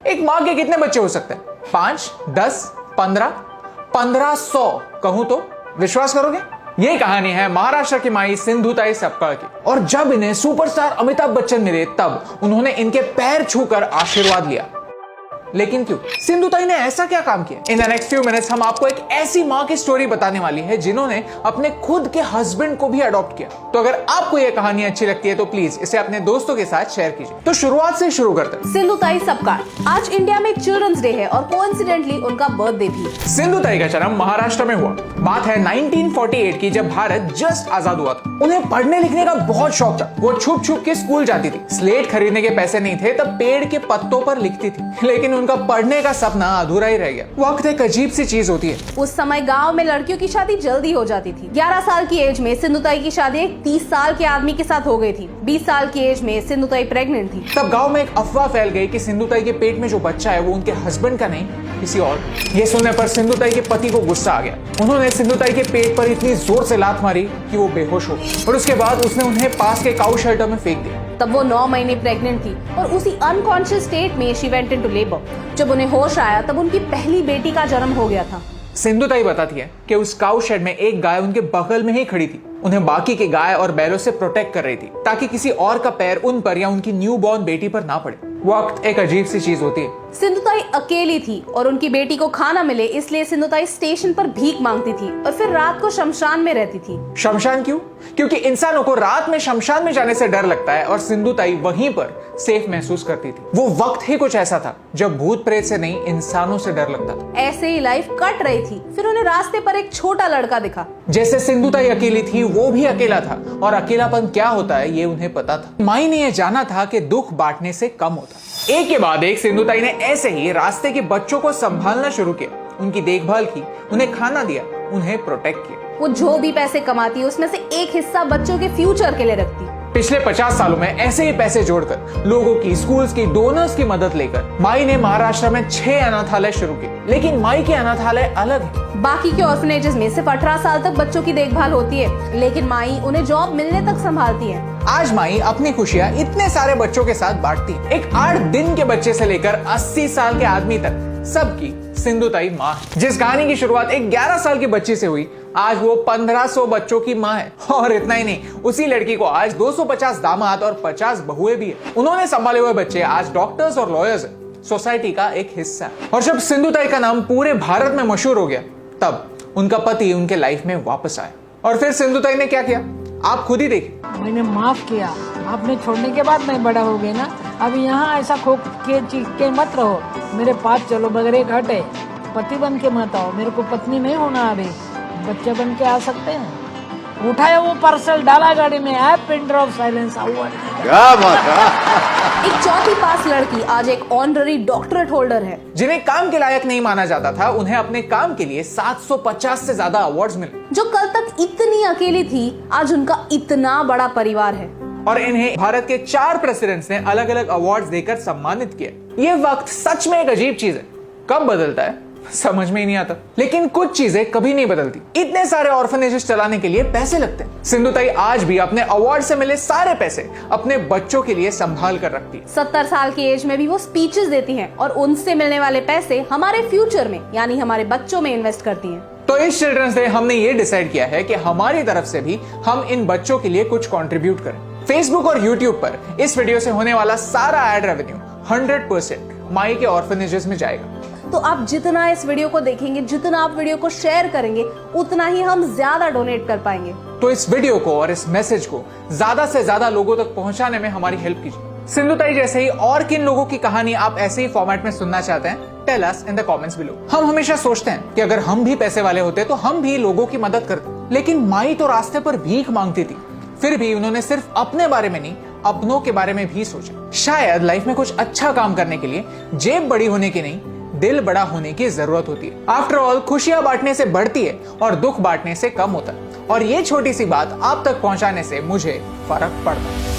एक माँ के कितने बच्चे हो सकते हैं? 5, 10, 15, 1500 कहूं तो विश्वास करोगे? ये कहानी है महाराष्ट्र की माई सिंधुताई सपकाळ की। और जब इन्हें सुपरस्टार अमिताभ बच्चन मिले तब उन्होंने इनके पैर छूकर आशीर्वाद लिया। लेकिन क्यों? सिंधुताई ने ऐसा क्या काम किया? In the next few minutes हम आपको एक ऐसी माँ की स्टोरी बताने वाली है जिन्होंने अपने खुद के हस्बैंड को भी अडॉप्ट किया। तो अगर आपको ये कहानी अच्छी लगती है तो प्लीज इसे अपने दोस्तों के साथ शेयर कीजिए। तो शुरुआत से शुरू करते हैं। सिंधुताई सपकाळ। आज इंडिया में चिल्ड्रंस डे है और कोइंसिडेंटली उनका बर्थडे भी। सिंधुताई का जन्म महाराष्ट्र में हुआ। बात है 1948 की, जब भारत जस्ट आजाद हुआ था। उन्हें पढ़ने लिखने का बहुत शौक था। वो छुप छुप के स्कूल जाती थी। स्लेट खरीदने के पैसे नहीं थे तब पेड़ के पत्तों पर लिखती थी, लेकिन उनका पढ़ने का सपना अधूरा ही रह गया। वक्त एक अजीब सी चीज होती है। उस समय गांव में लड़कियों की शादी जल्दी हो जाती थी। 11 साल की एज में सिंधुताई की शादी एक 30 साल के आदमी के साथ हो गई थी। 20 साल की एज में सिंधुताई प्रेग्नेंट थी। तब गांव में एक अफवाह फैल गई कि सिंधुताई के पेट में जो बच्चा है वो उनके हस्बैंड का नहीं, किसी और। ये सुनने पर सिंधुताई के पति को गुस्सा आ गया। उन्होंने सिंधुताई के पेट पर इतनी जोर से लात मारी कि वो बेहोश हो गई और उसके बाद उसने उन्हें पास के काऊ शेल्टर में फेंक दिया। तब वो 9 महीने प्रेग्नेंट थी और उसी अनकॉन्शियस स्टेट में शी वेंट इनटू लेबर। जब उन्हें होश आया तब उनकी पहली बेटी का जन्म हो गया था। सिंधुताई बताती है कि उस काऊ शेड में एक गाय उनके बगल में ही खड़ी थी। उन्हें बाकी के गाय और बैलों से प्रोटेक्ट कर रही थी ताकि किसी और का पैर उन पर या उनकी न्यू बॉर्न बेटी पर ना पड़े। वक्त एक अजीब सी चीज होती है। सिंधुताई अकेली थी और उनकी बेटी को खाना मिले इसलिए सिंधुताई स्टेशन पर भीख मांगती थी और फिर रात को शमशान में रहती थी। शमशान क्यों? क्योंकि इंसानों को रात में शमशान में जाने से डर लगता है और सिंधुताई वहीं पर सेफ महसूस करती थी। वो वक्त ही कुछ ऐसा था जब भूत प्रेत से नहीं इंसानों से डर लगता था। ऐसे ही लाइफ कट रही थी। फिर उन्हें रास्ते पर एक छोटा लड़का दिखा। जैसे सिंधुताई अकेली थी वो भी अकेला था और अकेलापन क्या होता है ये उन्हें पता था। माई ने यह जाना था कि दुख बांटने से कम होता। एक के बाद एक सिंधुताई ने ऐसे ही रास्ते के बच्चों को संभालना शुरू किया, उनकी देखभाल की, उन्हें खाना दिया, उन्हें प्रोटेक्ट किया। वो जो भी पैसे कमाती उसमें से एक हिस्सा बच्चों के फ्यूचर के लिए रखती। पिछले 50 सालों में ऐसे ही पैसे जोड़कर लोगों की, स्कूल्स की, डोनर्स की मदद लेकर माई ने महाराष्ट्र में 6 अनाथालय शुरू किए। लेकिन माई के अनाथालय अलग है। बाकी के ऑर्फनेजेस में सिर्फ 18 साल तक बच्चों की देखभाल होती है, लेकिन माई उन्हें जॉब मिलने तक संभालती है। आज माई अपनी खुशियां इतने सारे बच्चों के साथ बांटती है। एक 8 दिन के बच्चे से लेकर 80 साल के आदमी तक सबकी सिंधुताई माँ है। जिस कहानी की शुरुआत एक 11 साल की बच्ची से हुई, आज वो 1500 बच्चों की माँ है। और इतना ही नहीं, उसी लड़की को आज 250 दामाद और 50 बहुएं भी है। उन्होंने संभाले हुए बच्चे आज डॉक्टर्स और लॉयर्स है, सोसाइटी का एक हिस्सा है। और जब सिंधुताई का नाम पूरे भारत में मशहूर हो गया तब उनका पति उनके लाइफ में वापस आया। और फिर सिंधुताई ने क्या किया आप खुद ही देखिए। मैंने माफ किया। आपने छोड़ने के बाद मैं बड़ा हो गया ना। अब यहाँ ऐसा खो के चीख के मत रहो। मेरे पास चलो, बगैर एक हटे। पति बन के मत आओ। मेरे को पत्नी नहीं होना, अभी बच्चे बन के आ सकते हैं। उठाया वो पार्सल, डाला गाड़ी में, ऐप पिन ड्रॉप साइलेंस हुआ। एक चौथी पास लड़की आज एक ऑनररी डॉक्टरेट होल्डर है। जिन्हें काम के लायक नहीं माना जाता था उन्हें अपने काम के लिए 750 से ज्यादा अवार्ड्स मिले। जो कल तक इतनी अकेली थी आज उनका इतना बड़ा परिवार है। और इन्हें भारत के 4 प्रेसिडेंट्स ने अलग अलग अवार्ड्स देकर सम्मानित किया। ये वक्त सच में एक अजीब चीज है। कब बदलता है समझ में ही नहीं आता, लेकिन कुछ चीजें कभी नहीं बदलती। इतने सारे ऑर्फनेजेस चलाने के लिए पैसे लगते हैं। सिंधुताई आज भी अपने अवार्ड से मिले सारे पैसे अपने बच्चों के लिए संभाल कर रखती है। 70 साल की एज में भी वो स्पीचेस देती हैं और उनसे मिलने वाले पैसे हमारे फ्यूचर में यानी हमारे बच्चों में इन्वेस्ट करती हैं। तो इस चिल्ड्रंस डे हमने ये डिसाइड किया है कि हमारी तरफ से भी हम इन बच्चों के लिए कुछ कंट्रीब्यूट करें। फेसबुक और यूट्यूब पर इस वीडियो से होने वाला सारा एड रेवेन्यू 100% माई के ऑर्फनेजेस में जाएगा। तो आप जितना इस वीडियो को देखेंगे, जितना आप वीडियो को शेयर करेंगे, उतना ही हम ज्यादा डोनेट कर पाएंगे। तो इस वीडियो को और इस मैसेज को ज्यादा से ज्यादा लोगों तक पहुंचाने में हमारी हेल्प कीजिए। सिंधुताई जैसे ही और किन लोगों की कहानी आप ऐसे ही फॉर्मेट में सुनना चाहते हैं, tell us in the comments below. हम हमेशा सोचते हैं कि अगर हम भी पैसे वाले होते तो हम भी लोगों की मदद करते, लेकिन माई तो रास्ते पर भीख मांगती थी। फिर भी उन्होंने सिर्फ अपने बारे में नहीं, अपनों के बारे में भी सोचा। शायद लाइफ में कुछ अच्छा काम करने के लिए जेब बड़ी होने की नहीं, दिल बड़ा होने की जरूरत होती है। आफ्टर ऑल खुशियां बांटने से बढ़ती है और दुख बांटने से कम होता है। और ये छोटी सी बात आप तक पहुंचाने से मुझे फर्क पड़ता है।